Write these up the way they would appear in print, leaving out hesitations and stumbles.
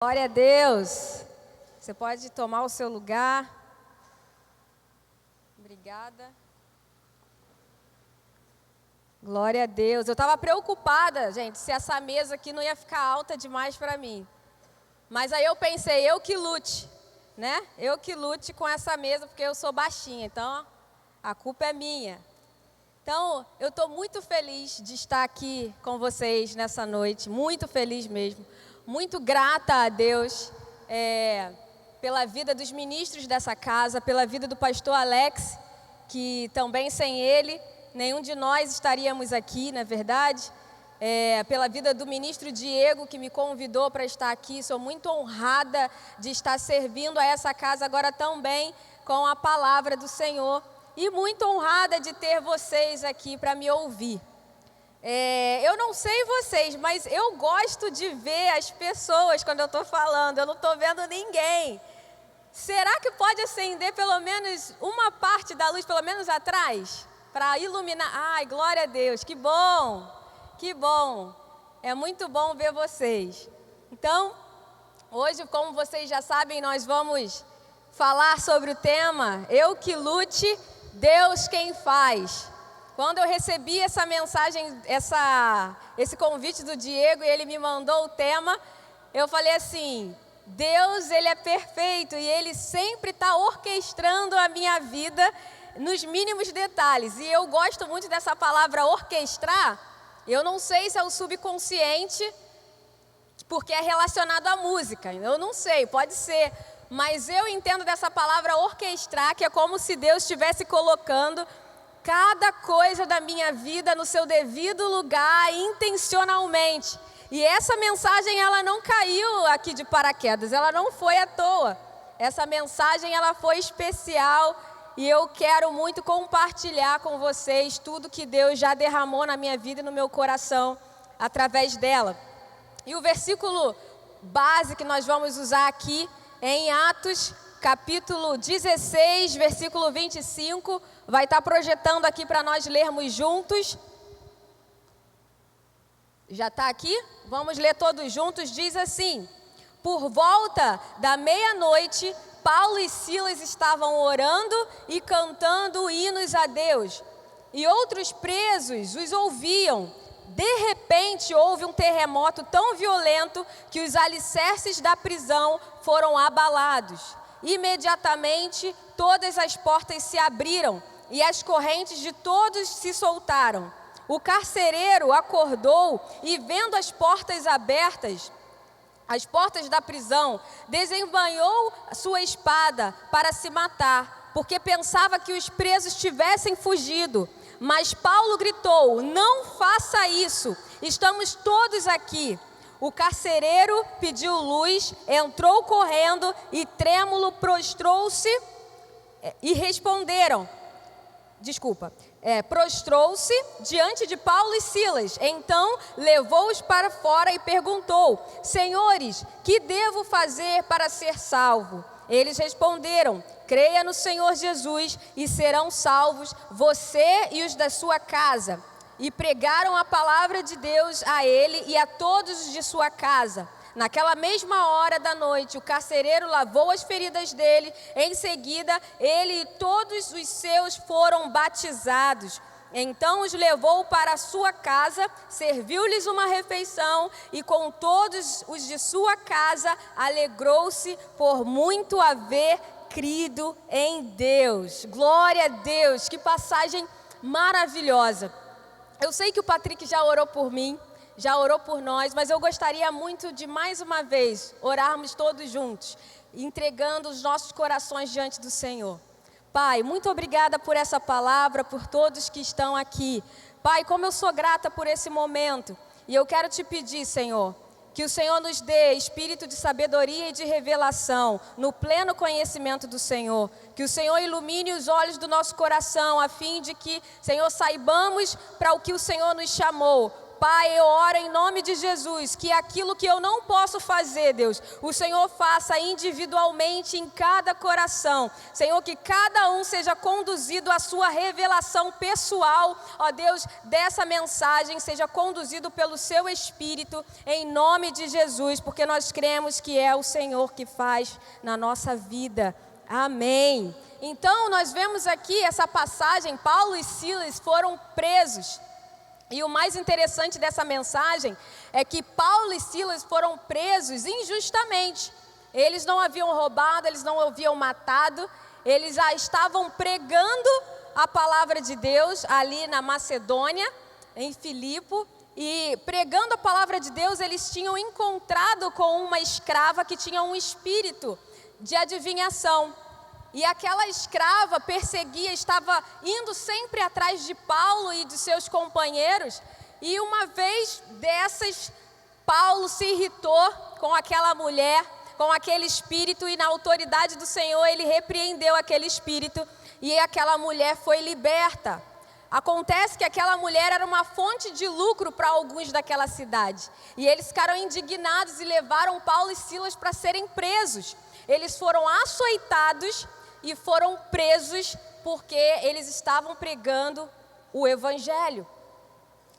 Glória a Deus. Você pode tomar o seu lugar. Obrigada. Glória a Deus. Eu estava preocupada, gente, se essa mesa aqui não ia ficar alta demais para mim. Mas aí eu pensei, eu que lute, né? Eu que lute com essa mesa, porque eu sou baixinha, então a culpa é minha. Então, eu estou muito feliz de estar aqui com vocês nessa noite, muito feliz mesmo. Muito grata a Deus pela vida dos ministros dessa casa, pela vida do pastor Alex, que também sem ele, nenhum de nós estaríamos aqui, não é verdade? Pela vida do ministro Diego, que me convidou para estar aqui. Sou muito honrada de estar servindo a essa casa agora também com a palavra do Senhor. E muito honrada de ter vocês aqui para me ouvir. Eu não sei vocês, mas eu gosto de ver as pessoas quando eu estou falando. Eu não estou vendo ninguém. Será que pode acender pelo menos uma parte da luz, pelo menos atrás? Para iluminar. Ai, glória a Deus, que bom, que bom. É muito bom ver vocês. Então, hoje, como vocês já sabem, nós vamos falar sobre o tema Eu que lute, Deus quem faz. Quando eu recebi essa mensagem, esse convite do Diego e ele me mandou o tema, eu falei assim, Deus, Ele é perfeito e Ele sempre está orquestrando a minha vida nos mínimos detalhes. E eu gosto muito dessa palavra orquestrar. Eu não sei se é o subconsciente, porque é relacionado à música. Eu não sei, pode ser. Mas eu entendo dessa palavra orquestrar, que é como se Deus estivesse colocando cada coisa da minha vida no seu devido lugar, intencionalmente. E essa mensagem, ela não caiu aqui de paraquedas, ela não foi à toa. Essa mensagem, ela foi especial e eu quero muito compartilhar com vocês tudo que Deus já derramou na minha vida e no meu coração através dela. E o versículo base que nós vamos usar aqui é em Atos, capítulo 16, versículo 25, vai estar projetando aqui para nós lermos juntos. Já está aqui? Vamos ler todos juntos. Diz assim: por volta da meia-noite, Paulo e Silas estavam orando e cantando hinos a Deus, e outros presos os ouviam. De repente, houve um terremoto tão violento que os alicerces da prisão foram abalados. Imediatamente, todas as portas se abriram e as correntes de todos se soltaram. O carcereiro acordou e, vendo as portas abertas, as portas da prisão, desembainhou sua espada para se matar, porque pensava que os presos tivessem fugido. Mas Paulo gritou: não faça isso, estamos todos aqui. O carcereiro pediu luz, entrou correndo e trêmulo prostrou-se e prostrou-se diante de Paulo e Silas. Então levou-os para fora e perguntou: senhores, que devo fazer para ser salvo? Eles responderam: creia no Senhor Jesus e serão salvos você e os da sua casa. E pregaram a palavra de Deus a ele e a todos os de sua casa. Naquela mesma hora da noite, o carcereiro lavou as feridas dele. Em seguida, ele e todos os seus foram batizados. Então os levou para a sua casa, serviu-lhes uma refeição e com todos os de sua casa alegrou-se por muito haver crido em Deus. Glória a Deus, que passagem maravilhosa. Eu sei que o Patrick já orou por mim, já orou por nós, mas eu gostaria muito de mais uma vez orarmos todos juntos, entregando os nossos corações diante do Senhor. Pai, muito obrigada por essa palavra, por todos que estão aqui. Pai, como eu sou grata por esse momento, e eu quero te pedir, Senhor, que o Senhor nos dê espírito de sabedoria e de revelação, no pleno conhecimento do Senhor. Que o Senhor ilumine os olhos do nosso coração, a fim de que, Senhor, saibamos para o que o Senhor nos chamou. Pai, eu oro em nome de Jesus, que aquilo que eu não posso fazer, Deus, o Senhor faça individualmente em cada coração. Senhor, que cada um seja conduzido à sua revelação pessoal, ó Deus, dessa mensagem, seja conduzido pelo seu Espírito, em nome de Jesus, porque nós cremos que é o Senhor que faz na nossa vida. Amém. Então, nós vemos aqui essa passagem, Paulo e Silas foram presos. E o mais interessante dessa mensagem é que Paulo e Silas foram presos injustamente. Eles não haviam roubado, eles não haviam matado, eles já estavam pregando a palavra de Deus ali na Macedônia, em Filipe, e pregando a palavra de Deus, eles tinham encontrado com uma escrava que tinha um espírito de adivinhação. E aquela escrava perseguia, estava indo sempre atrás de Paulo e de seus companheiros. E uma vez dessas, Paulo se irritou com aquela mulher, com aquele espírito, e na autoridade do Senhor ele repreendeu aquele espírito e aquela mulher foi liberta. Acontece que aquela mulher era uma fonte de lucro para alguns daquela cidade. E eles ficaram indignados e levaram Paulo e Silas para serem presos. Eles foram açoitados e foram presos porque eles estavam pregando o Evangelho.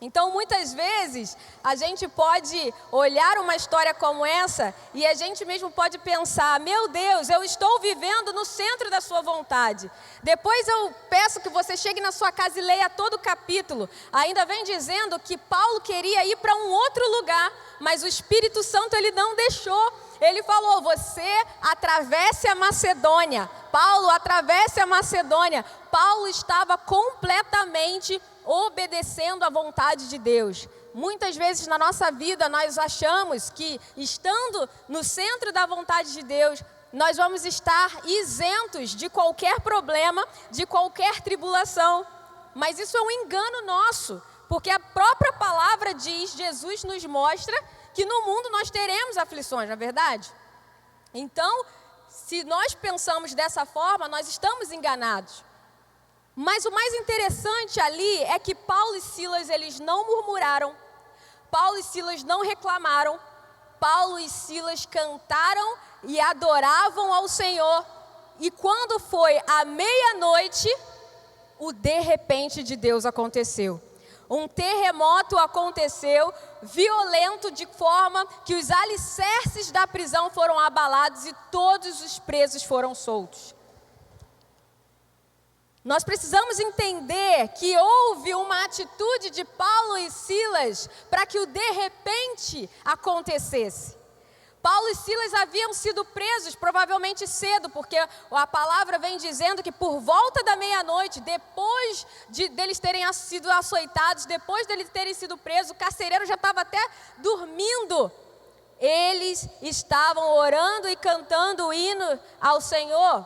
Então, muitas vezes, a gente pode olhar uma história como essa e a gente mesmo pode pensar: meu Deus, eu estou vivendo no centro da sua vontade. Depois eu peço que você chegue na sua casa e leia todo o capítulo. Ainda vem dizendo que Paulo queria ir para um outro lugar, mas o Espírito Santo ele não deixou. Ele falou: você atravesse a Macedônia. Paulo, atravesse a Macedônia. Paulo estava completamente obedecendo à vontade de Deus. Muitas vezes na nossa vida nós achamos que, estando no centro da vontade de Deus, nós vamos estar isentos de qualquer problema, de qualquer tribulação. Mas isso é um engano nosso, porque a própria palavra diz, Jesus nos mostra que no mundo nós teremos aflições, não é verdade? Então, se nós pensamos dessa forma, nós estamos enganados. Mas o mais interessante ali é que Paulo e Silas, eles não murmuraram, Paulo e Silas não reclamaram, Paulo e Silas cantaram e adoravam ao Senhor. E quando foi à meia-noite, o de repente de Deus aconteceu. Um terremoto aconteceu, violento, de forma que os alicerces da prisão foram abalados e todos os presos foram soltos. Nós precisamos entender que houve uma atitude de Paulo e Silas para que o de repente acontecesse. Paulo e Silas haviam sido presos provavelmente cedo, porque a palavra vem dizendo que por volta da meia-noite, depois deles terem sido açoitados, depois deles terem sido presos, o carcereiro já estava até dormindo. Eles estavam orando e cantando o hino ao Senhor.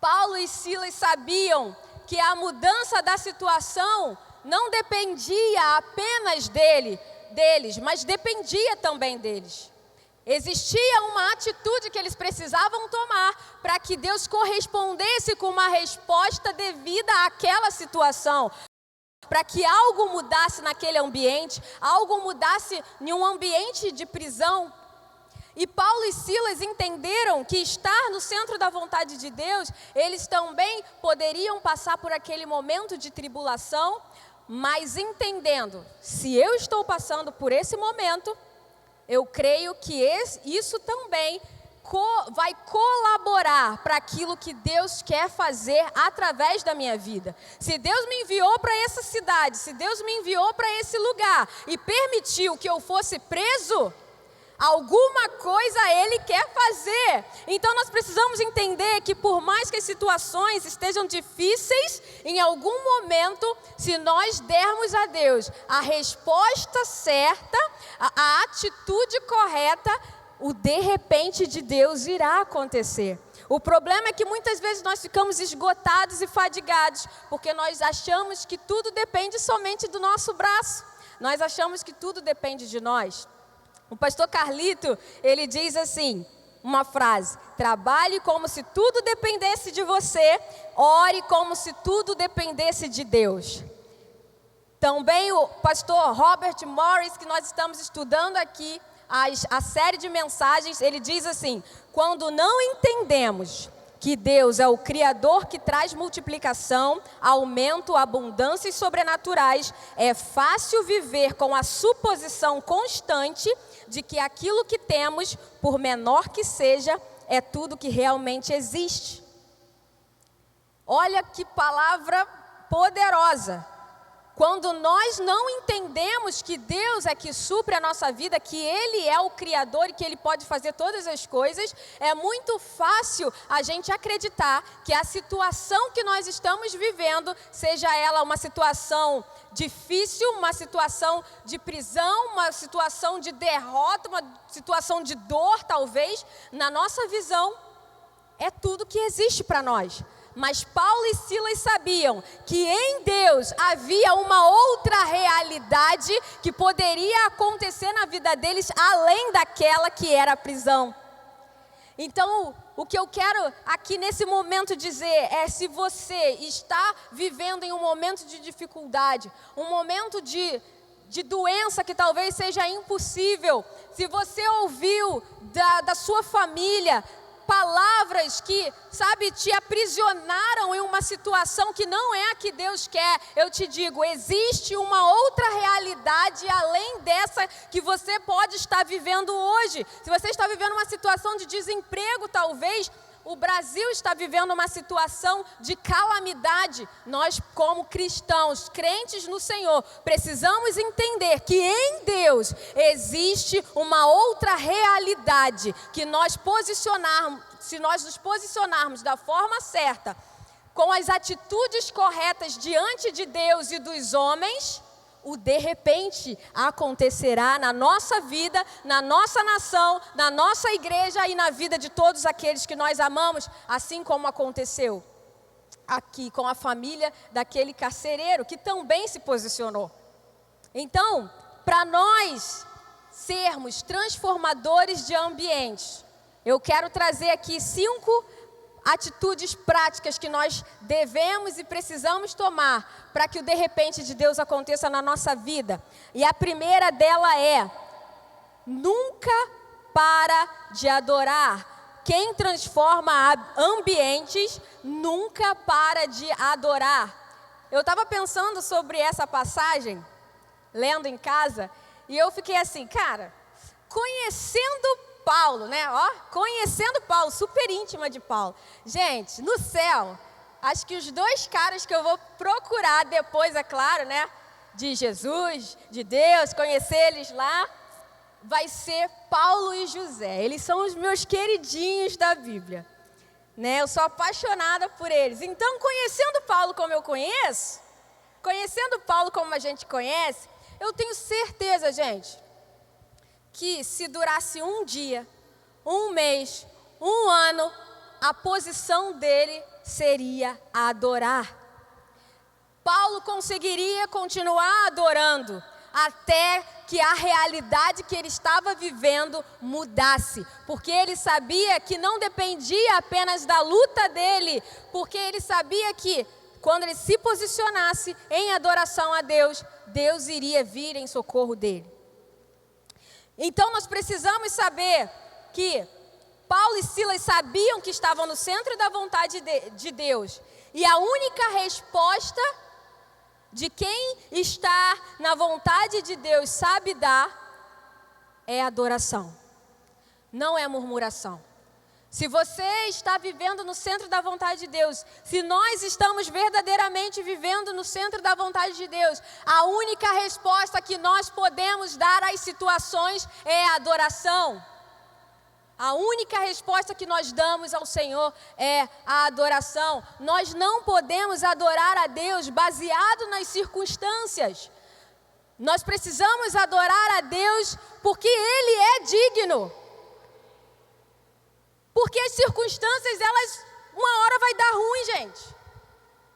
Paulo e Silas sabiam que a mudança da situação não dependia apenas deles, mas dependia também deles. Existia uma atitude que eles precisavam tomar para que Deus correspondesse com uma resposta devida àquela situação. Para que algo mudasse naquele ambiente, algo mudasse em um ambiente de prisão. E Paulo e Silas entenderam que estar no centro da vontade de Deus, eles também poderiam passar por aquele momento de tribulação, mas entendendo, se eu estou passando por esse momento, eu creio que isso também vai colaborar para aquilo que Deus quer fazer através da minha vida. Se Deus me enviou para essa cidade, se Deus me enviou para esse lugar e permitiu que eu fosse preso, alguma coisa Ele quer fazer. Então nós precisamos entender que por mais que as situações estejam difíceis, em algum momento, se nós dermos a Deus a resposta certa, a atitude correta, o de repente de Deus irá acontecer. O problema é que muitas vezes nós ficamos esgotados e fadigados, porque nós achamos que tudo depende somente do nosso braço. Nós achamos que tudo depende de nós. O pastor Carlito, ele diz assim, uma frase: trabalhe como se tudo dependesse de você, ore como se tudo dependesse de Deus. Também o pastor Robert Morris, que nós estamos estudando aqui, a série de mensagens, ele diz assim: quando não entendemos que Deus é o Criador que traz multiplicação, aumento, abundâncias sobrenaturais, é fácil viver com a suposição constante de que aquilo que temos, por menor que seja, é tudo que realmente existe. Olha que palavra poderosa. Quando nós não entendemos que Deus é que supre a nossa vida, que Ele é o Criador e que Ele pode fazer todas as coisas, é muito fácil a gente acreditar que a situação que nós estamos vivendo, seja ela uma situação difícil, uma situação de prisão, uma situação de derrota, uma situação de dor, talvez, na nossa visão, é tudo que existe para nós. Mas Paulo e Silas sabiam que em Deus havia uma outra realidade que poderia acontecer na vida deles, além daquela que era a prisão. Então, o que eu quero aqui nesse momento dizer é: se você está vivendo em um momento de dificuldade, um momento de doença que talvez seja impossível, se você ouviu da sua família palavras que, sabe, te aprisionaram em uma situação que não é a que Deus quer, eu te digo, existe uma outra realidade além dessa que você pode estar vivendo hoje. Se você está vivendo uma situação de desemprego, talvez, o Brasil está vivendo uma situação de calamidade. Nós, como cristãos, crentes no Senhor, precisamos entender que em Deus existe uma outra realidade que se nós nos posicionarmos da forma certa, com as atitudes corretas diante de Deus e dos homens, o de repente acontecerá na nossa vida, na nossa nação, na nossa igreja e na vida de todos aqueles que nós amamos, assim como aconteceu aqui com a família daquele carcereiro que também se posicionou. Então, para nós sermos transformadores de ambientes, eu quero trazer aqui 5 atitudes práticas que nós devemos e precisamos tomar para que o de repente de Deus aconteça na nossa vida. E a primeira dela é: nunca para de adorar. Quem transforma ambientes nunca para de adorar. Eu estava pensando sobre essa passagem, lendo em casa, e eu fiquei assim, cara, conhecendo Paulo, né? Conhecendo Paulo, super íntima de Paulo. Gente, no céu, acho que os 2 caras que eu vou procurar depois, é claro, né? De Jesus, de Deus, conhecer eles lá, vai ser Paulo e José. Eles são os meus queridinhos da Bíblia, né? Eu sou apaixonada por eles. Então, conhecendo Paulo como eu conheço, conhecendo Paulo como a gente conhece, eu tenho certeza, gente, que se durasse um dia, um mês, um ano, a posição dele seria adorar. Paulo conseguiria continuar adorando até que a realidade que ele estava vivendo mudasse, porque ele sabia que não dependia apenas da luta dele, porque ele sabia que quando ele se posicionasse em adoração a Deus, Deus iria vir em socorro dele. Então nós precisamos saber que Paulo e Silas sabiam que estavam no centro da vontade de Deus. E a única resposta de quem está na vontade de Deus sabe dar é adoração, não é murmuração. Se você está vivendo no centro da vontade de Deus, se nós estamos verdadeiramente vivendo no centro da vontade de Deus, a única resposta que nós podemos dar às situações é a adoração. A única resposta que nós damos ao Senhor é a adoração. Nós não podemos adorar a Deus baseado nas circunstâncias. Nós precisamos adorar a Deus porque Ele é digno. Porque as circunstâncias, elas, uma hora vai dar ruim, gente.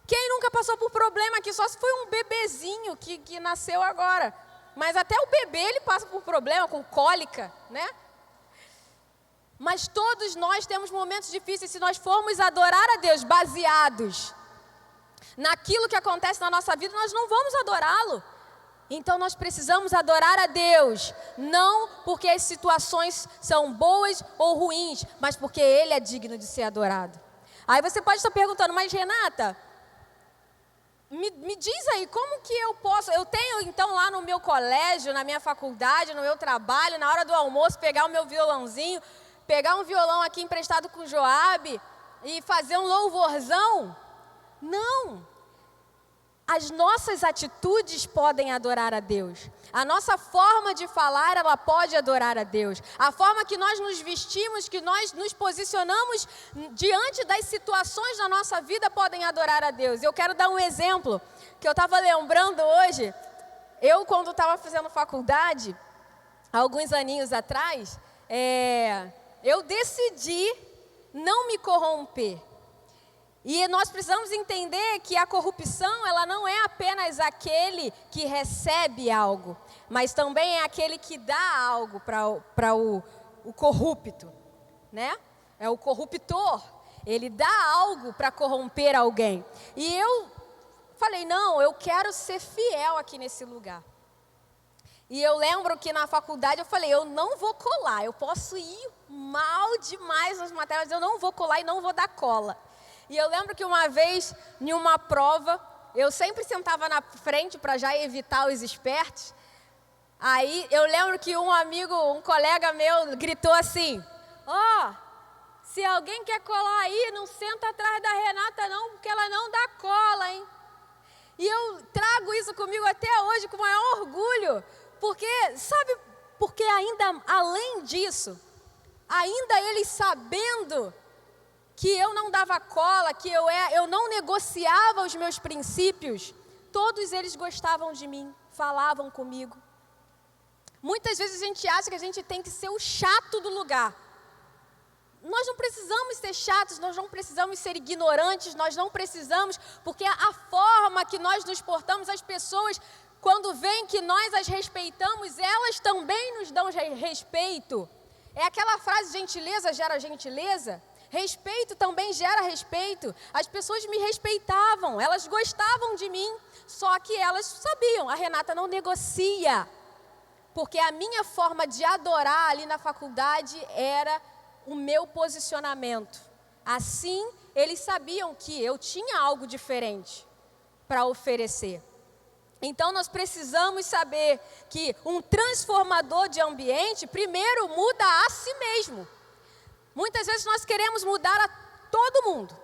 Quem nunca passou por problema aqui, só se foi um bebezinho que nasceu agora. Mas até o bebê, ele passa por problema, com cólica, né? Mas todos nós temos momentos difíceis. Se nós formos adorar a Deus baseados naquilo que acontece na nossa vida, nós não vamos adorá-lo. Então nós precisamos adorar a Deus, não porque as situações são boas ou ruins, mas porque Ele é digno de ser adorado. Aí você pode estar perguntando, mas Renata, me diz aí, como que eu posso... Eu tenho então lá no meu colégio, na minha faculdade, no meu trabalho, na hora do almoço, pegar o meu violãozinho, pegar um violão aqui emprestado com o Joabe e fazer um louvorzão? Não! As nossas atitudes podem adorar a Deus. A nossa forma de falar, ela pode adorar a Deus. A forma que nós nos vestimos, que nós nos posicionamos diante das situações da nossa vida podem adorar a Deus. Eu quero dar um exemplo que eu estava lembrando hoje. Eu, quando estava fazendo faculdade, alguns aninhos atrás, eu decidi não me corromper. E nós precisamos entender que a corrupção, ela não é apenas aquele que recebe algo, mas também é aquele que dá algo para o corrupto, né? É o corruptor, ele dá algo para corromper alguém. E eu falei, não, eu quero ser fiel aqui nesse lugar. E eu lembro que na faculdade eu falei, eu não vou colar, eu posso ir mal demais nas matérias, mas eu não vou colar e não vou dar cola. E eu lembro que uma vez, em uma prova, eu sempre sentava na frente para já evitar os espertos. Aí eu lembro que um colega meu gritou assim, se alguém quer colar aí, não senta atrás da Renata não, porque ela não dá cola, hein? E eu trago isso comigo até hoje com o maior orgulho, porque ainda além disso, ainda eles sabendo que eu não dava cola, que eu não negociava os meus princípios, todos eles gostavam de mim, falavam comigo. Muitas vezes a gente acha que a gente tem que ser o chato do lugar. Nós não precisamos ser chatos, nós não precisamos ser ignorantes, nós não precisamos, porque a forma que nós nos portamos, as pessoas, quando veem que nós as respeitamos, elas também nos dão respeito. É aquela frase, gentileza gera gentileza. Respeito também gera respeito. As pessoas me respeitavam, elas gostavam de mim, só que elas sabiam, a Renata não negocia. Porque a minha forma de adorar ali na faculdade era o meu posicionamento. Assim, eles sabiam que eu tinha algo diferente para oferecer. Então, nós precisamos saber que um transformador de ambiente, primeiro, muda a si mesmo. Muitas vezes nós queremos mudar a todo mundo,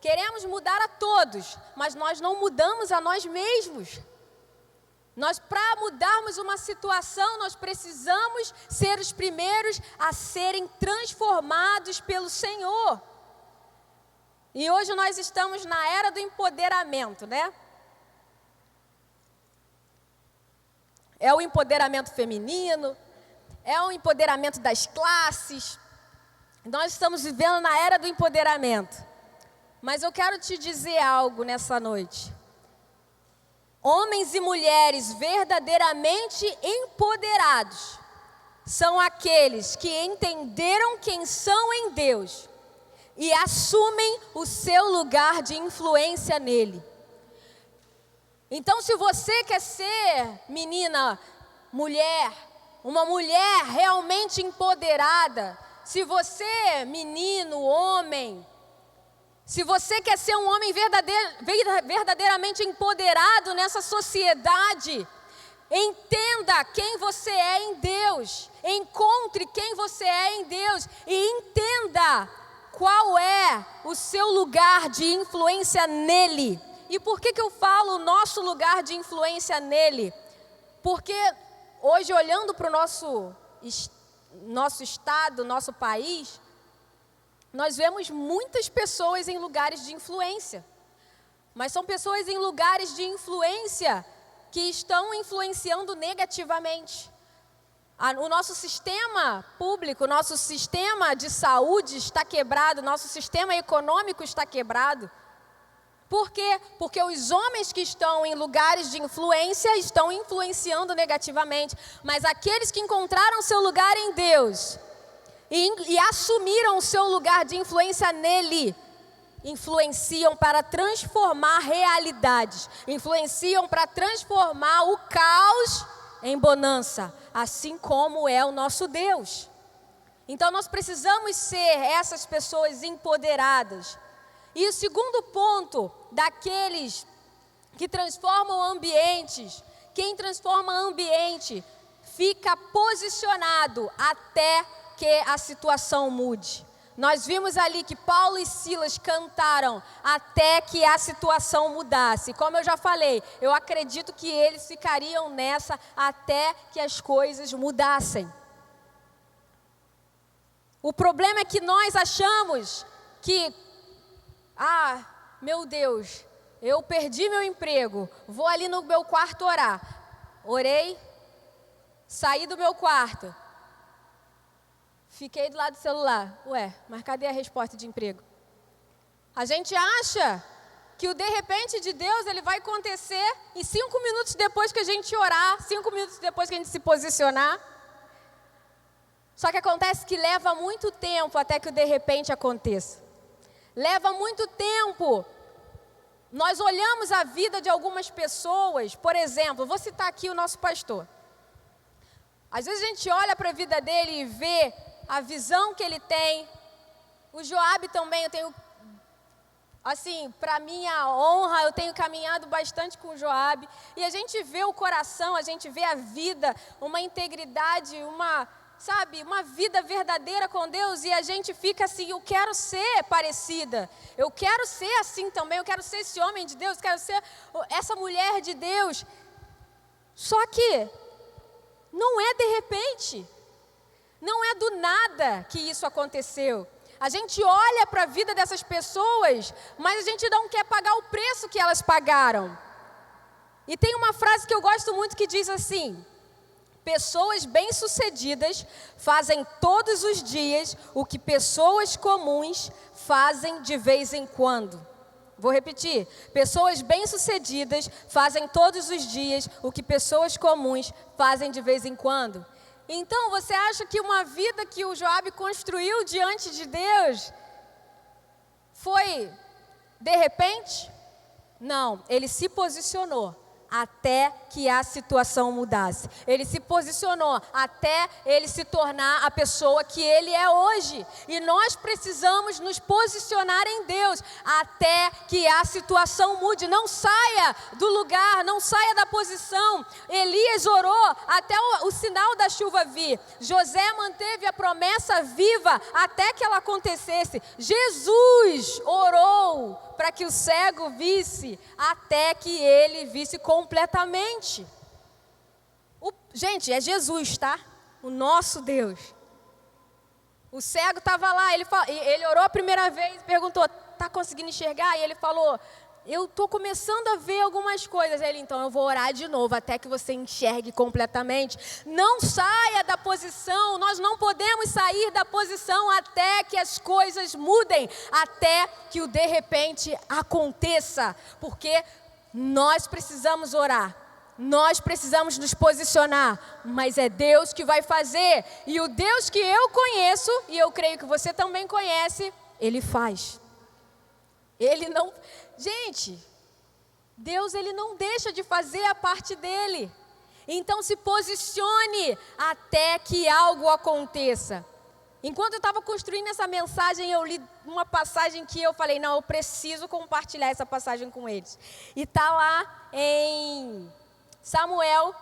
queremos mudar a todos, mas nós não mudamos a nós mesmos. Para mudarmos uma situação, nós precisamos ser os primeiros a serem transformados pelo Senhor. E hoje nós estamos na era do empoderamento, né? É o empoderamento feminino, é o empoderamento das classes. Nós estamos vivendo na era do empoderamento. Mas eu quero te dizer algo nessa noite. Homens e mulheres verdadeiramente empoderados são aqueles que entenderam quem são em Deus e assumem o seu lugar de influência nele. Então, se você quer ser menina, mulher, uma mulher realmente empoderada, se você, menino, homem, se você quer ser um homem verdadeiramente empoderado nessa sociedade, entenda quem você é em Deus, encontre quem você é em Deus e entenda qual é o seu lugar de influência nele. E por que eu falo o nosso lugar de influência nele? Porque hoje, olhando para o nosso estado, nosso país, nós vemos muitas pessoas em lugares de influência. Mas são pessoas em lugares de influência que estão influenciando negativamente. O nosso sistema público, o nosso sistema de saúde está quebrado, o nosso sistema econômico está quebrado. Por quê? Porque os homens que estão em lugares de influência estão influenciando negativamente. Mas aqueles que encontraram seu lugar em Deus e assumiram o seu lugar de influência nele, influenciam para transformar realidades, influenciam para transformar o caos em bonança, assim como é o nosso Deus. Então nós precisamos ser essas pessoas empoderadas. E o segundo ponto daqueles que transformam ambientes, quem transforma ambiente fica posicionado até que a situação mude. Nós vimos ali que Paulo e Silas cantaram até que a situação mudasse. Como eu já falei, eu acredito que eles ficariam nessa até que as coisas mudassem. O problema é que nós achamos que, meu Deus, eu perdi meu emprego, vou ali no meu quarto orar. Orei, saí do meu quarto. Fiquei do lado do celular. Mas cadê a resposta de emprego? A gente acha que o de repente de Deus ele vai acontecer em 5 minutos depois que a gente orar, 5 minutos depois que a gente se posicionar. Só que acontece que leva muito tempo até que o de repente aconteça. Leva muito tempo. Nós olhamos a vida de algumas pessoas, por exemplo, vou citar aqui o nosso pastor. Às vezes a gente olha para a vida dele e vê a visão que ele tem. O Joab também, eu tenho, assim, para minha honra, eu tenho caminhado bastante com o Joab. E a gente vê o coração, a gente vê a vida, uma integridade, uma vida verdadeira com Deus. E a gente fica assim, eu quero ser parecida. Eu quero ser assim também, eu quero ser esse homem de Deus, quero ser essa mulher de Deus. Só que não é de repente. Não é do nada que isso aconteceu. A gente olha para a vida dessas pessoas, mas a gente não quer pagar o preço que elas pagaram. E tem uma frase que eu gosto muito que diz assim: pessoas bem-sucedidas fazem todos os dias o que pessoas comuns fazem de vez em quando. Vou repetir. Pessoas bem-sucedidas fazem todos os dias o que pessoas comuns fazem de vez em quando. Então, você acha que uma vida que o Joab construiu diante de Deus foi de repente? Não, ele se posicionou até que a situação mudasse. Ele se posicionou até ele se tornar a pessoa que ele é hoje. E nós precisamos nos posicionar em Deus até que a situação mude. Não saia do lugar, não saia da posição. Elias orou até o sinal da chuva vir. José manteve a promessa viva até que ela acontecesse. Jesus orou para que o cego visse, até que ele visse completamente. Gente, é Jesus, tá? O nosso Deus. O cego estava lá, ele orou a primeira vez e perguntou, está conseguindo enxergar? E ele falou, eu estou começando a ver algumas coisas. Ele, então eu vou orar de novo até que você enxergue completamente. Não saia da posição, nós não podemos sair da posição até que as coisas mudem, até que o de repente aconteça, porque nós precisamos orar, nós precisamos nos posicionar, mas é Deus que vai fazer, e o Deus que eu conheço, e eu creio que você também conhece, Ele faz. Ele não... Gente, Deus ele não deixa de fazer a parte dele. Então se posicione até que algo aconteça. Enquanto eu estava construindo essa mensagem, eu li uma passagem que eu falei, não, eu preciso compartilhar essa passagem com eles. E está lá em Samuel,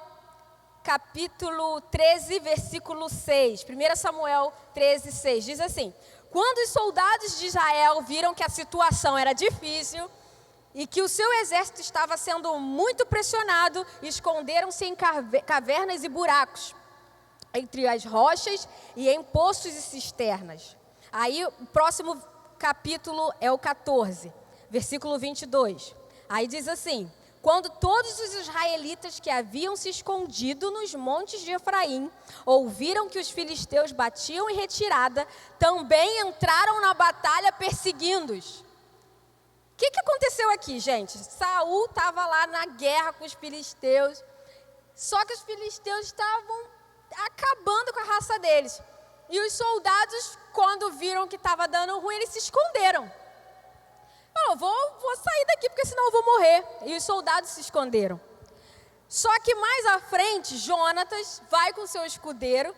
capítulo 13, versículo 6. 1 Samuel 13, 6. Diz assim: quando os soldados de Israel viram que a situação era difícil e que o seu exército estava sendo muito pressionado, esconderam-se em cavernas e buracos, entre as rochas e em poços e cisternas. Aí o próximo capítulo é o 14, versículo 22. Aí diz assim: quando todos os israelitas que haviam se escondido nos montes de Efraim ouviram que os filisteus batiam em retirada, também entraram na batalha perseguindo-os. O que aconteceu aqui, gente? Saul estava lá na guerra com os filisteus, só que os filisteus estavam acabando com a raça deles. E os soldados, quando viram que estava dando ruim, eles se esconderam. falou, vou sair daqui, porque senão eu vou morrer. E os soldados se esconderam. Só que mais à frente, Jonatas vai com seu escudeiro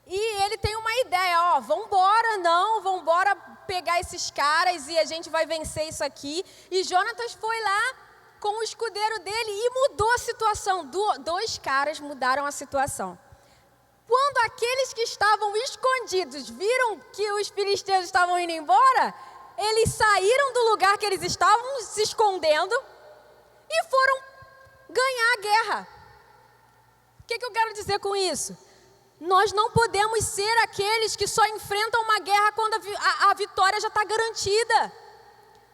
e ele tem uma ideia, vambora pegar esses caras e a gente vai vencer isso aqui. E Jonatas foi lá com o escudeiro dele e mudou a situação. Dois caras mudaram a situação. Quando aqueles que estavam escondidos viram que os filisteus estavam indo embora, eles saíram do lugar que eles estavam se escondendo e foram ganhar a guerra. O que eu quero dizer com isso? Nós não podemos ser aqueles que só enfrentam uma guerra quando a vitória já está garantida.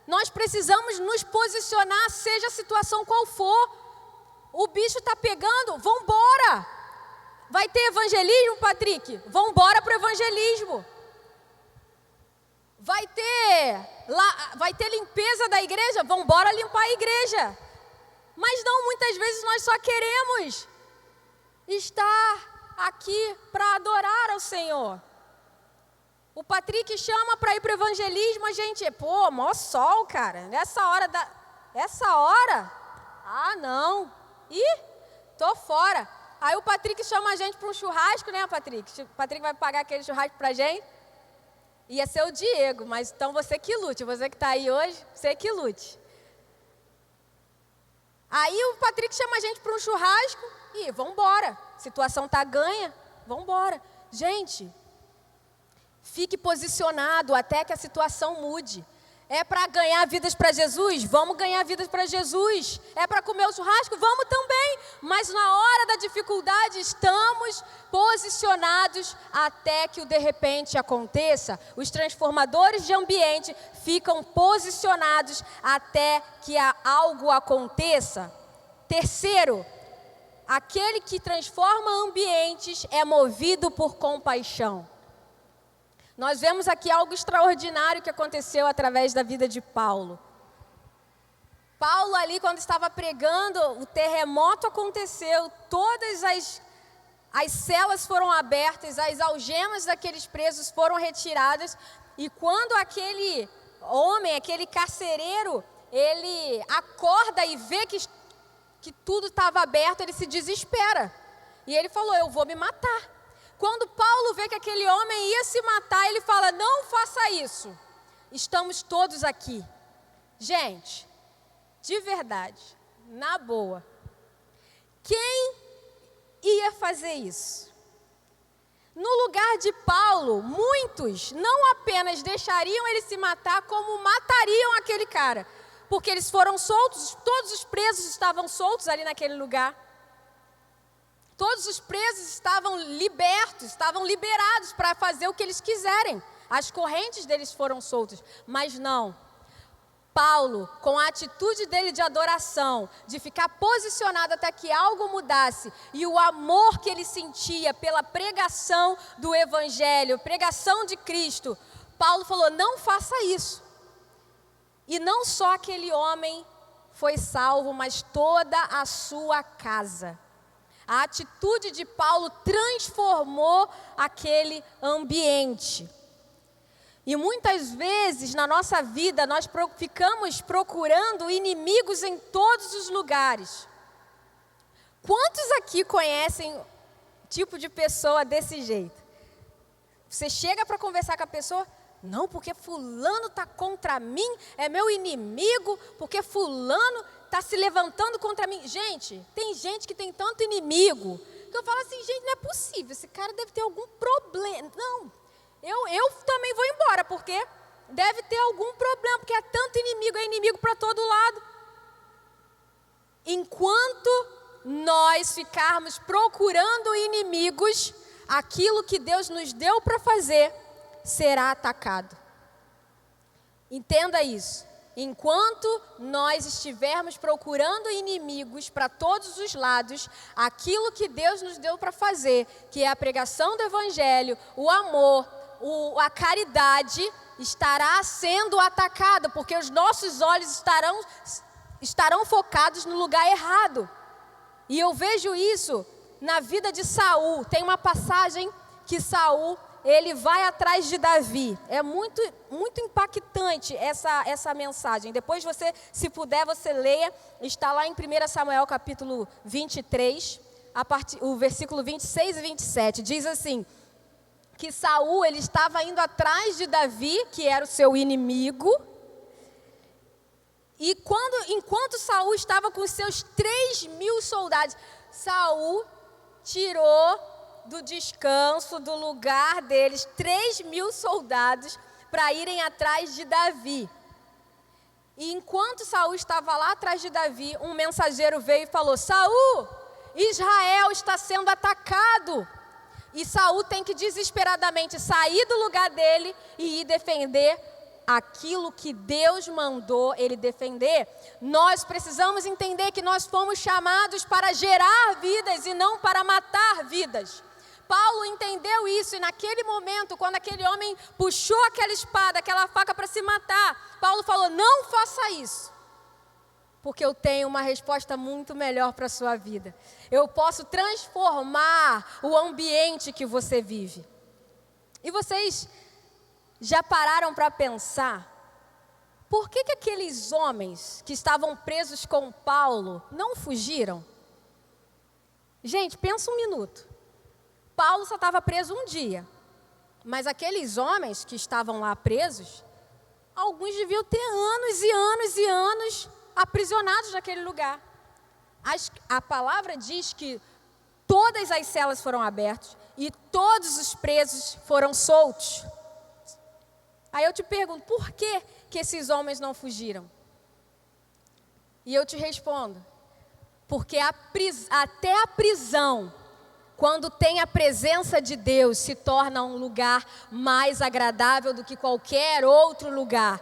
Nós precisamos nos posicionar, seja a situação qual for. O bicho está pegando, vamos embora. Vai ter evangelismo, Patrick? Vamos embora para o evangelismo. Vai ter limpeza da igreja? Vamos embora limpar a igreja. Mas não, muitas vezes nós só queremos estar aqui para adorar ao Senhor. O Patrick chama para ir para o evangelismo, a gente, mó sol, cara. Essa hora? Ah, não. Ih, tô fora. Aí o Patrick chama a gente para um churrasco, né, Patrick? O Patrick vai pagar aquele churrasco para a gente. Ia ser o Diego, mas então você que lute. Você que está aí hoje, você que lute. Aí o Patrick chama a gente para um churrasco e vamos embora. Situação tá ganha, vamos embora. Gente, fique posicionado até que a situação mude. É para ganhar vidas para Jesus? Vamos ganhar vidas para Jesus. É para comer o churrasco? Vamos também. Mas na hora da dificuldade estamos posicionados até que o de repente aconteça. Os transformadores de ambiente ficam posicionados até que algo aconteça. Terceiro, aquele que transforma ambientes é movido por compaixão. Nós vemos aqui algo extraordinário que aconteceu através da vida de Paulo. Paulo ali, quando estava pregando, o terremoto aconteceu, todas as celas foram abertas, as algemas daqueles presos foram retiradas, e quando aquele homem, aquele carcereiro, ele acorda e vê que tudo estava aberto, ele se desespera. E ele falou, eu vou me matar. Quando Paulo vê que aquele homem ia se matar, ele fala, não faça isso. Estamos todos aqui. Gente, de verdade, na boa, quem ia fazer isso? No lugar de Paulo, muitos não apenas deixariam ele se matar, como matariam aquele cara. Porque eles foram soltos, todos os presos estavam soltos ali naquele lugar. Todos os presos estavam libertos, estavam liberados para fazer o que eles quiserem. As correntes deles foram soltas, mas não. Paulo, com a atitude dele de adoração, de ficar posicionado até que algo mudasse, e o amor que ele sentia pela pregação do Evangelho, pregação de Cristo, Paulo falou, não faça isso. E não só aquele homem foi salvo, mas toda a sua casa. A atitude de Paulo transformou aquele ambiente. E muitas vezes na nossa vida nós ficamos procurando inimigos em todos os lugares. Quantos aqui conhecem tipo de pessoa desse jeito? Você chega para conversar com a pessoa, não, porque fulano está contra mim, é meu inimigo, porque fulano está se levantando contra mim. Gente, tem gente que tem tanto inimigo, que eu falo assim, gente, não é possível, esse cara deve ter algum problema. Não, eu também vou embora, porque deve ter algum problema, porque é tanto inimigo, é inimigo para todo lado. Enquanto nós ficarmos procurando inimigos, aquilo que Deus nos deu para fazer será atacado. Entenda isso. Enquanto nós estivermos procurando inimigos para todos os lados, aquilo que Deus nos deu para fazer, que é a pregação do Evangelho, o amor, a caridade, estará sendo atacado, porque os nossos olhos estarão focados no lugar errado. E eu vejo isso na vida de Saul. Tem uma passagem que Saul, ele vai atrás de Davi. É muito, muito impactante essa mensagem. Depois você, se puder, você leia. Está lá em 1 Samuel capítulo 23, o versículo 26 e 27. Diz assim, que Saul ele estava indo atrás de Davi, que era o seu inimigo. E enquanto Saul estava com seus 3.000 soldados, Saul tirou do descanso, do lugar deles, 3.000 soldados para irem atrás de Davi. E enquanto Saul estava lá atrás de Davi, um mensageiro veio e falou, Saul, Israel está sendo atacado. E Saul tem que desesperadamente sair do lugar dele e ir defender aquilo que Deus mandou ele defender. Nós precisamos entender que nós fomos chamados para gerar vidas e não para matar vidas. Paulo entendeu isso e naquele momento, quando aquele homem puxou aquela espada, aquela faca para se matar, Paulo falou, não faça isso, porque eu tenho uma resposta muito melhor para a sua vida. Eu posso transformar o ambiente que você vive. E vocês já pararam para pensar, por que aqueles homens que estavam presos com Paulo não fugiram? Gente, pensa um minuto. Paulo só estava preso um dia, mas aqueles homens que estavam lá presos, alguns deviam ter anos e anos e anos aprisionados naquele lugar. A palavra diz que todas as celas foram abertas e todos os presos foram soltos. Aí eu te pergunto, por que esses homens não fugiram? E eu te respondo, porque até a prisão, quando tem a presença de Deus, se torna um lugar mais agradável do que qualquer outro lugar.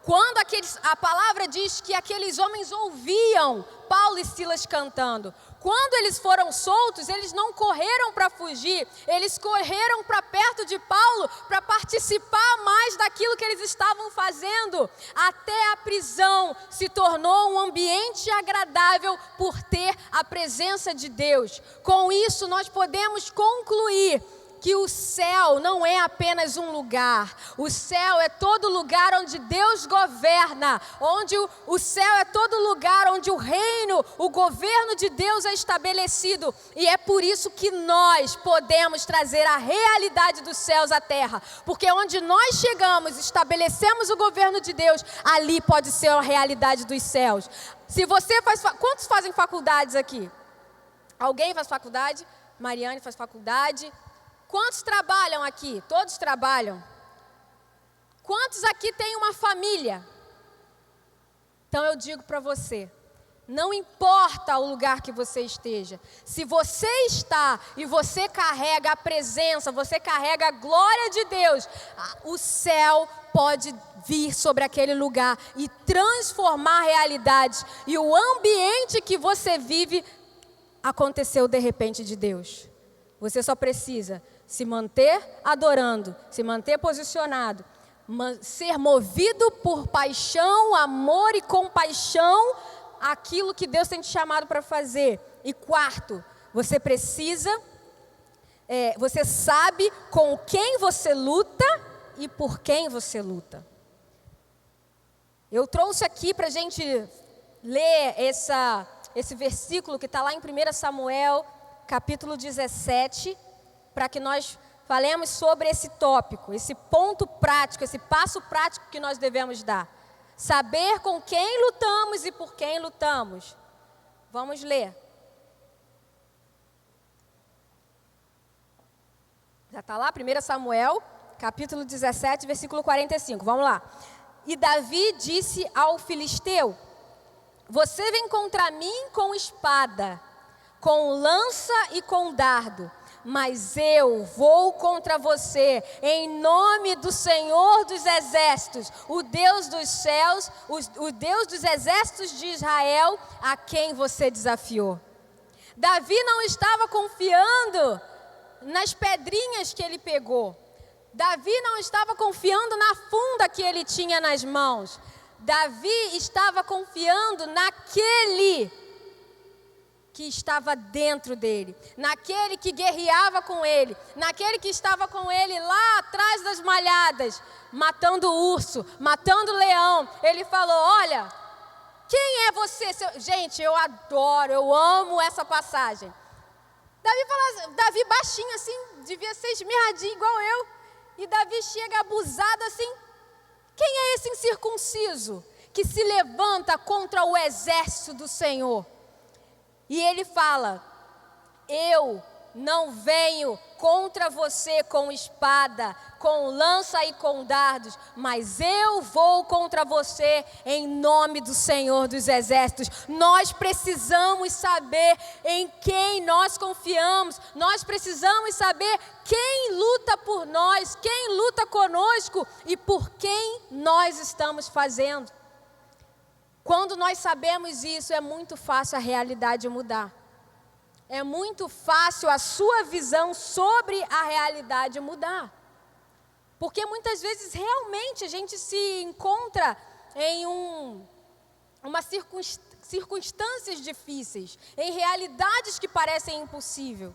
Quando a palavra diz que aqueles homens ouviam Paulo e Silas cantando. Quando eles foram soltos, eles não correram para fugir, eles correram para perto de Paulo para participar mais daquilo que eles estavam fazendo. Até a prisão se tornou um ambiente agradável por ter a presença de Deus. Com isso, nós podemos concluir que o céu não é apenas um lugar. O céu é todo lugar onde Deus governa, onde o céu é todo lugar onde o reino, o governo de Deus é estabelecido. E é por isso que nós podemos trazer a realidade dos céus à terra. Porque onde nós chegamos, estabelecemos o governo de Deus, ali pode ser a realidade dos céus. Se você faz... Quantos fazem faculdades aqui? Alguém faz faculdade? Mariane faz faculdade. Quantos trabalham aqui? Todos trabalham. Quantos aqui têm uma família? Então eu digo para você, não importa o lugar que você esteja, se você está e você carrega a presença, você carrega a glória de Deus, o céu pode vir sobre aquele lugar e transformar realidades. E o ambiente que você vive aconteceu de repente de Deus. Você só precisa se manter adorando, se manter posicionado, ser movido por paixão, amor e compaixão, aquilo que Deus tem te chamado para fazer. E quarto, você precisa, você sabe com quem você luta e por quem você luta. Eu trouxe aqui para a gente ler esse versículo que está lá em 1 Samuel, capítulo 17, para que nós falemos sobre esse tópico, esse ponto prático, esse passo prático que nós devemos dar. Saber com quem lutamos e por quem lutamos. Vamos ler. Já está lá, 1 Samuel, capítulo 17, versículo 45. Vamos lá. E Davi disse ao filisteu: você vem contra mim com espada, com lança e com dardo, mas eu vou contra você em nome do Senhor dos Exércitos, o Deus dos céus, o Deus dos exércitos de Israel, a quem você desafiou. Davi não estava confiando nas pedrinhas que ele pegou. Davi não estava confiando na funda que ele tinha nas mãos. Davi estava confiando naquele que estava dentro dele, naquele que guerreava com ele, naquele que estava com ele lá atrás das malhadas, matando urso, matando leão. Ele falou: olha, quem é você? Gente, eu adoro, eu amo essa passagem. Davi baixinho assim, devia ser esmirradinho igual eu, e Davi chega abusado assim: quem é esse incircunciso que se levanta contra o exército do Senhor? E ele fala: eu não venho contra você com espada, com lança e com dardos, mas eu vou contra você em nome do Senhor dos Exércitos. Nós precisamos saber em quem nós confiamos, nós precisamos saber quem luta por nós, quem luta conosco e por quem nós estamos fazendo. Quando nós sabemos isso, é muito fácil a realidade mudar. É muito fácil a sua visão sobre a realidade mudar. Porque muitas vezes realmente a gente se encontra em circunstâncias difíceis, em realidades que parecem impossíveis.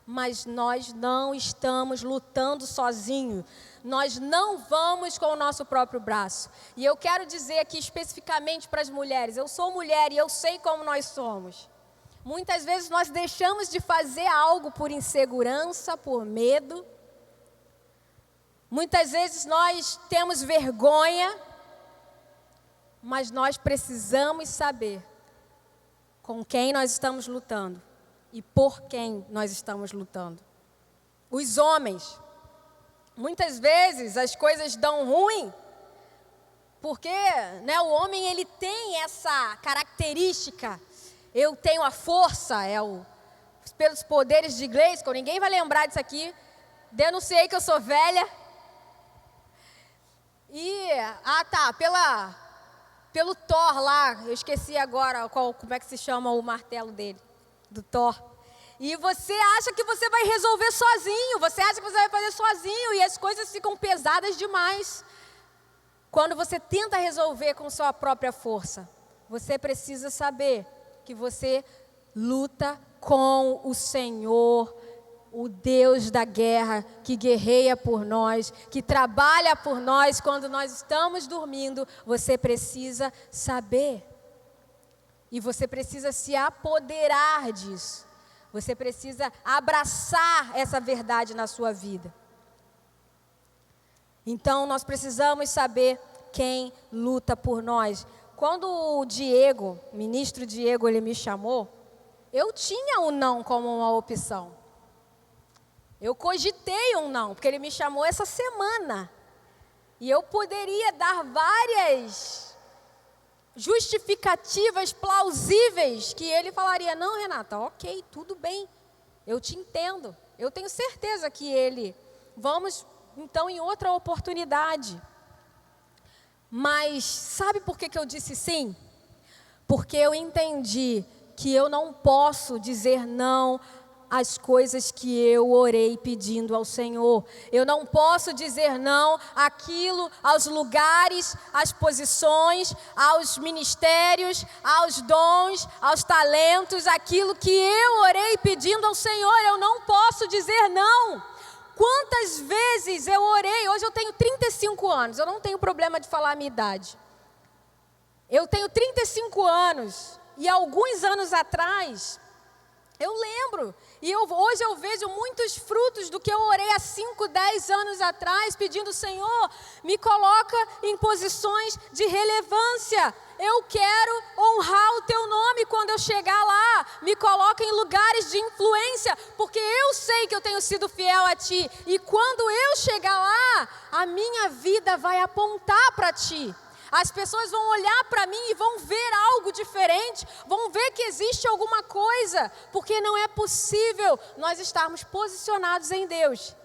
Mas nós não estamos lutando sozinhos. Nós não vamos com o nosso próprio braço. E eu quero dizer aqui especificamente para as mulheres. Eu sou mulher e eu sei como nós somos. Muitas vezes nós deixamos de fazer algo por insegurança, por medo. Muitas vezes nós temos vergonha, mas nós precisamos saber com quem nós estamos lutando e por quem nós estamos lutando. Os homens, muitas vezes as coisas dão ruim, porque o homem ele tem essa característica. Eu tenho a força, pelos poderes de Gleison, ninguém vai lembrar disso aqui. Denunciei que eu sou velha. E, pelo Thor lá, eu esqueci agora como é que se chama o martelo dele, do Thor. E você acha que você vai resolver sozinho, você acha que você vai fazer sozinho e as coisas ficam pesadas demais. Quando você tenta resolver com sua própria força, você precisa saber que você luta com o Senhor, o Deus da guerra, que guerreia por nós, que trabalha por nós quando nós estamos dormindo. Você precisa saber. E você precisa se apoderar disso. Você precisa abraçar essa verdade na sua vida. Então, nós precisamos saber quem luta por nós. Quando o ministro Diego, ele me chamou, eu tinha um não como uma opção. Eu cogitei um não, porque ele me chamou essa semana. E eu poderia dar várias justificativas plausíveis que ele falaria: não, Renata, ok, tudo bem, eu te entendo. Eu tenho certeza que vamos então em outra oportunidade. Mas sabe por que eu disse sim? Porque eu entendi que eu não posso dizer não às coisas que eu orei pedindo ao Senhor. Eu não posso dizer não aos lugares, às posições, aos ministérios, aos dons, aos talentos, aquilo que eu orei pedindo ao Senhor. Eu não posso dizer não. Quantas vezes eu orei? Hoje eu tenho 35 anos, eu não tenho problema de falar a minha idade. Eu tenho 35 anos e alguns anos atrás, eu lembro, e hoje eu vejo muitos frutos do que eu orei há 5, 10 anos atrás, pedindo: Senhor, me coloca em posições de relevância. Eu quero honrar o teu nome quando eu chegar lá. Me coloca em lugares de influência, porque eu sei que eu tenho sido fiel a ti. E quando eu chegar lá, a minha vida vai apontar para ti. As pessoas vão olhar para mim e vão ver algo diferente, vão ver que existe alguma coisa, porque não é possível nós estarmos posicionados em Deus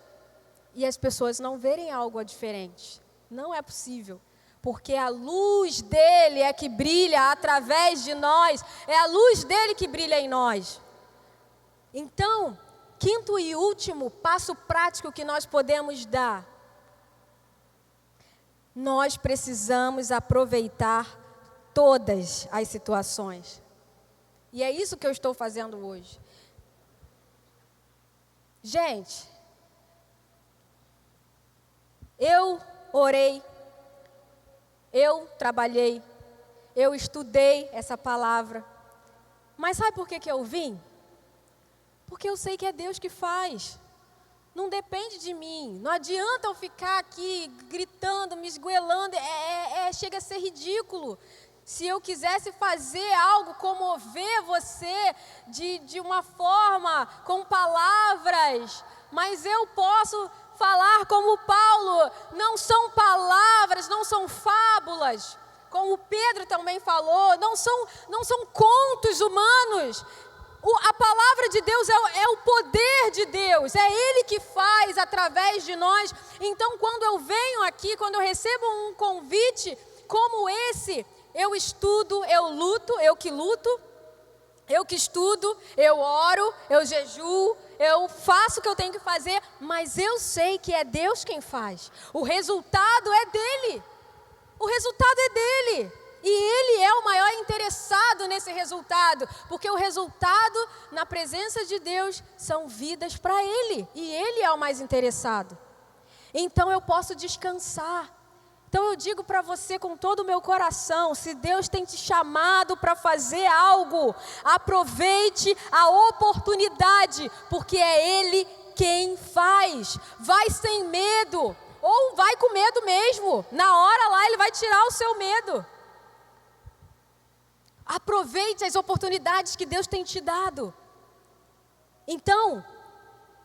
e as pessoas não verem algo diferente. Não é possível, porque a luz dele é que brilha através de nós, é a luz dele que brilha em nós. Então, quinto e último passo prático que nós podemos dar: nós precisamos aproveitar todas as situações. E é isso que eu estou fazendo hoje. Gente, eu orei, eu trabalhei, eu estudei essa palavra. Mas sabe por que eu vim? Porque eu sei que é Deus que faz. Não depende de mim. Não adianta eu ficar aqui gritando, me esgoelando. Chega a ser ridículo. Se eu quisesse fazer algo, comover você de uma forma, com palavras, mas eu posso falar como Paulo, não são palavras, não são fábulas, como Pedro também falou, não são contos humanos. A palavra de Deus é o poder de Deus, é Ele que faz através de nós. Então, quando eu venho aqui, quando eu recebo um convite como esse, eu estudo, eu luto, eu que estudo, eu oro, eu jejuo, eu faço o que eu tenho que fazer, mas eu sei que é Deus quem faz. O resultado é dele. O resultado é dele. E Ele é o maior interessado nesse resultado, porque o resultado na presença de Deus são vidas para Ele, e Ele é o mais interessado. Então eu posso descansar. Então eu digo para você com todo o meu coração, se Deus tem te chamado para fazer algo, aproveite a oportunidade, porque é Ele quem faz. Vai sem medo, ou vai com medo mesmo, na hora lá Ele vai tirar o seu medo. Aproveite as oportunidades que Deus tem te dado. Então,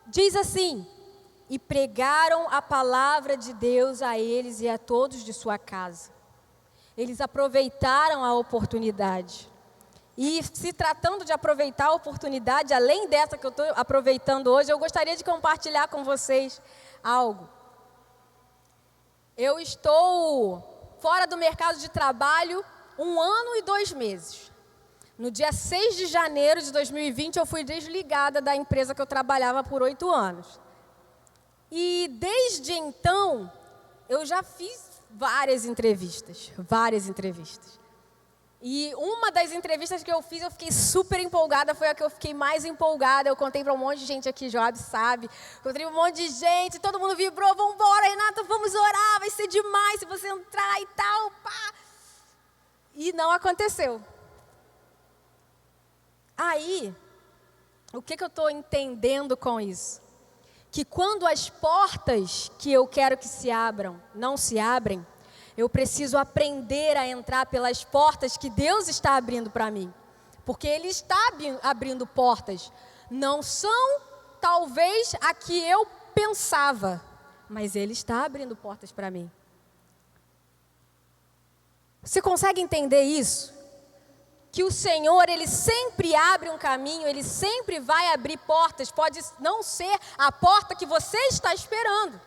diz assim: e pregaram a palavra de Deus a eles e a todos de sua casa. Eles aproveitaram a oportunidade. E se tratando de aproveitar a oportunidade, além dessa que eu estou aproveitando hoje, eu gostaria de compartilhar com vocês algo. Eu estou fora do mercado de trabalho 1 ano e 2 meses. No dia 6 de janeiro de 2020, eu fui desligada da empresa que eu trabalhava por 8 anos. E desde então, eu já fiz várias entrevistas. E uma das entrevistas que eu fiz, eu fiquei super empolgada, foi a que eu fiquei mais empolgada. Eu contei para um monte de gente aqui, Joab sabe. Contei para um monte de gente, todo mundo vibrou, vamos embora, Renata, vamos orar, vai ser demais se você entrar e tal, pá. E não aconteceu. Aí, o que eu estou entendendo com isso? Que quando as portas que eu quero que se abram, não se abrem, eu preciso aprender a entrar pelas portas que Deus está abrindo para mim. Porque Ele está abrindo portas. Não são, talvez, a que eu pensava, mas Ele está abrindo portas para mim. Você consegue entender isso? Que o Senhor, Ele sempre abre um caminho, Ele sempre vai abrir portas. Pode não ser a porta que você está esperando,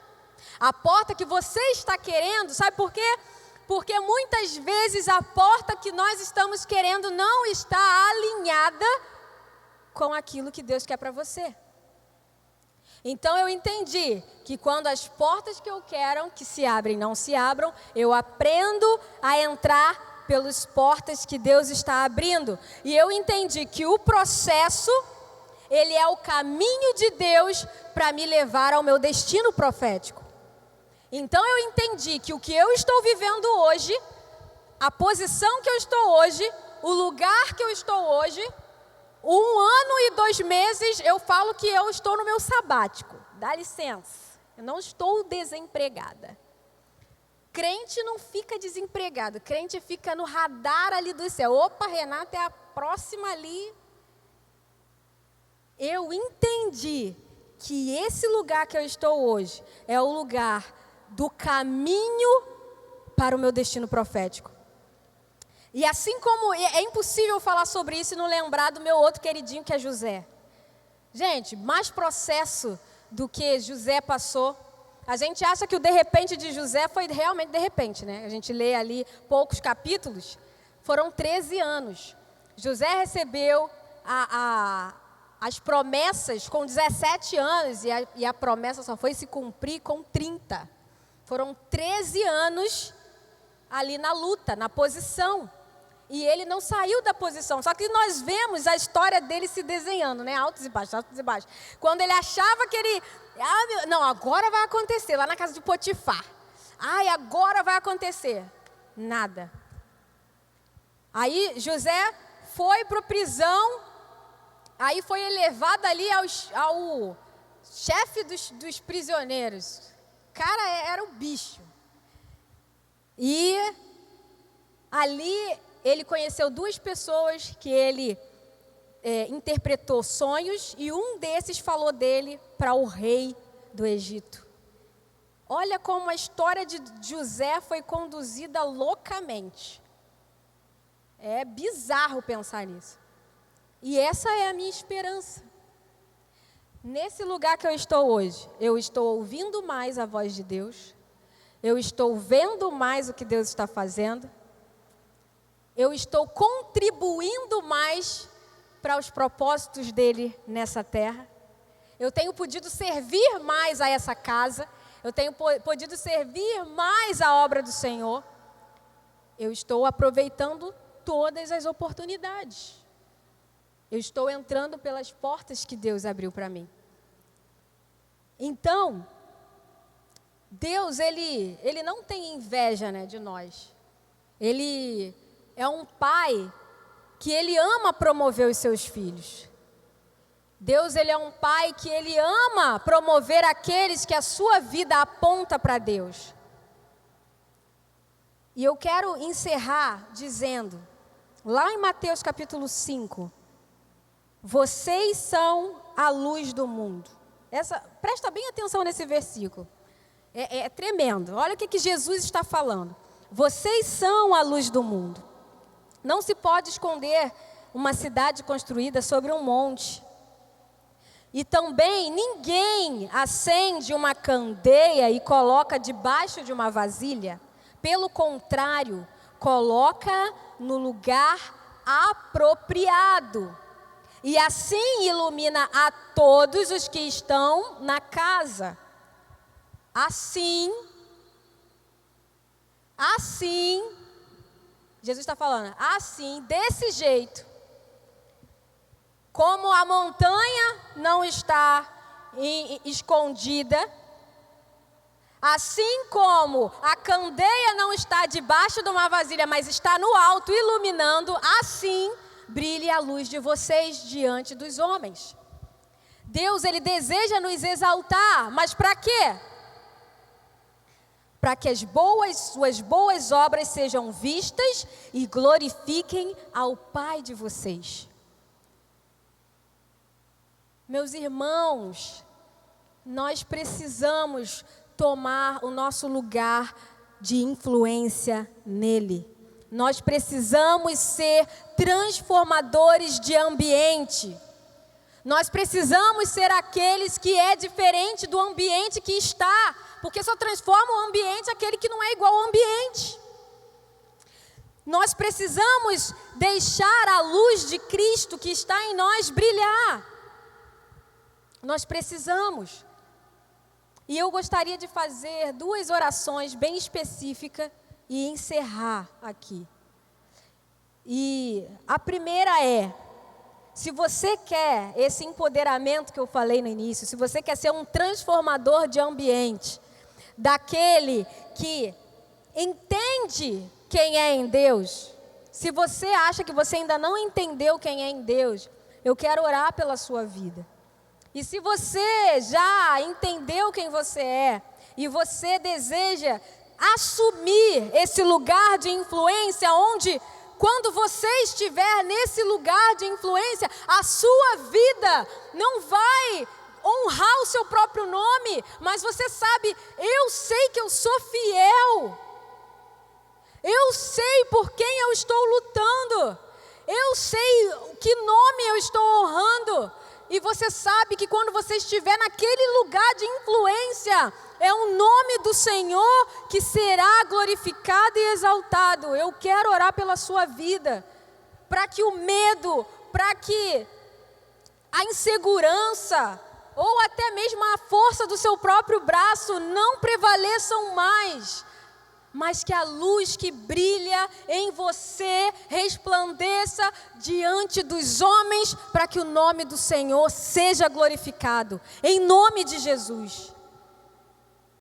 a porta que você está querendo. Sabe por quê? Porque muitas vezes a porta que nós estamos querendo não está alinhada com aquilo que Deus quer para você. Então eu entendi que quando as portas que eu quero que se abrem não se abram, eu aprendo a entrar pelas portas que Deus está abrindo. E eu entendi que o processo, ele é o caminho de Deus para me levar ao meu destino profético. Então eu entendi que o que eu estou vivendo hoje, a posição que eu estou hoje, o lugar que eu estou hoje, 1 ano e 2 meses, eu falo que eu estou no meu sabático. Dá licença, eu não estou desempregada. Crente não fica desempregado, crente fica no radar ali do céu. Opa, Renata é a próxima ali. Eu entendi que esse lugar que eu estou hoje é o lugar do caminho para o meu destino profético. E assim como é impossível falar sobre isso e não lembrar do meu outro queridinho que é José. Gente, mais processo do que José passou. A gente acha que o de repente de José foi realmente de repente, né? A gente lê ali poucos capítulos, foram 13 anos. José recebeu as promessas com 17 anos e a promessa só foi se cumprir com 30. Foram 13 anos ali na luta, na posição. E ele não saiu da posição. Só que nós vemos a história dele se desenhando, né? Altos e baixos, altos e baixos. Quando ele achava que ele... não, agora vai acontecer, lá na casa de Potifar. Ai, agora vai acontecer. Nada. Aí José foi para a prisão, aí foi elevado ali ao chefe dos prisioneiros. Cara, era o bicho. E ali ele conheceu duas pessoas que ele interpretou sonhos, e um desses falou dele para o rei do Egito. Olha como a história de José foi conduzida loucamente. É bizarro pensar nisso. E essa é a minha esperança. Nesse lugar que eu estou hoje, eu estou ouvindo mais a voz de Deus, eu estou vendo mais o que Deus está fazendo, eu estou contribuindo mais para os propósitos dele nessa terra, eu tenho podido servir mais a essa casa, eu tenho podido servir mais a obra do Senhor, eu estou aproveitando todas as oportunidades. Eu estou entrando pelas portas que Deus abriu para mim. Então, Deus, ele não tem inveja, né, de nós. Ele é um pai que ele ama promover os seus filhos. Deus, ele é um pai que ele ama promover aqueles que a sua vida aponta para Deus. E eu quero encerrar dizendo, lá em Mateus capítulo 5, vocês são a luz do mundo. Presta bem atenção nesse versículo. É tremendo. Olha o que Jesus está falando. Vocês são a luz do mundo. Não se pode esconder uma cidade construída sobre um monte. E também ninguém acende uma candeia e coloca debaixo de uma vasilha. Pelo contrário, coloca no lugar apropriado. E assim ilumina a todos os que estão na casa. Assim, Jesus está falando, assim, desse jeito, como a montanha não está escondida, assim como a candeia não está debaixo de uma vasilha, mas está no alto iluminando, assim brilhe a luz de vocês diante dos homens. Deus, ele deseja nos exaltar, mas para quê? Para que suas boas obras sejam vistas e glorifiquem ao Pai de vocês. Meus irmãos, nós precisamos tomar o nosso lugar de influência nele. Nós precisamos ser transformadores de ambiente. Nós precisamos ser aqueles que é diferente do ambiente que está, porque só transforma o ambiente aquele que não é igual ao ambiente. Nós precisamos deixar a luz de Cristo que está em nós brilhar. Nós precisamos. E eu gostaria de fazer 2 orações bem específicas e encerrar aqui. E a primeira é, se você quer esse empoderamento que eu falei no início, se você quer ser um transformador de ambiente, daquele que entende quem é em Deus, se você acha que você ainda não entendeu quem é em Deus, eu quero orar pela sua vida. E se você já entendeu quem você é, e você deseja assumir esse lugar de influência, onde, quando você estiver nesse lugar de influência, a sua vida não vai honrar o seu próprio nome, mas você sabe, eu sei que eu sou fiel, eu sei por quem eu estou lutando, eu sei que nome eu estou honrando, e você sabe que quando você estiver naquele lugar de influência, é o nome do Senhor que será glorificado e exaltado. Eu quero orar pela sua vida, para que o medo, para que a insegurança, ou até mesmo a força do seu próprio braço não prevaleçam mais. mas que a luz que brilha em você resplandeça diante dos homens, para que o nome do Senhor seja glorificado, em nome de Jesus.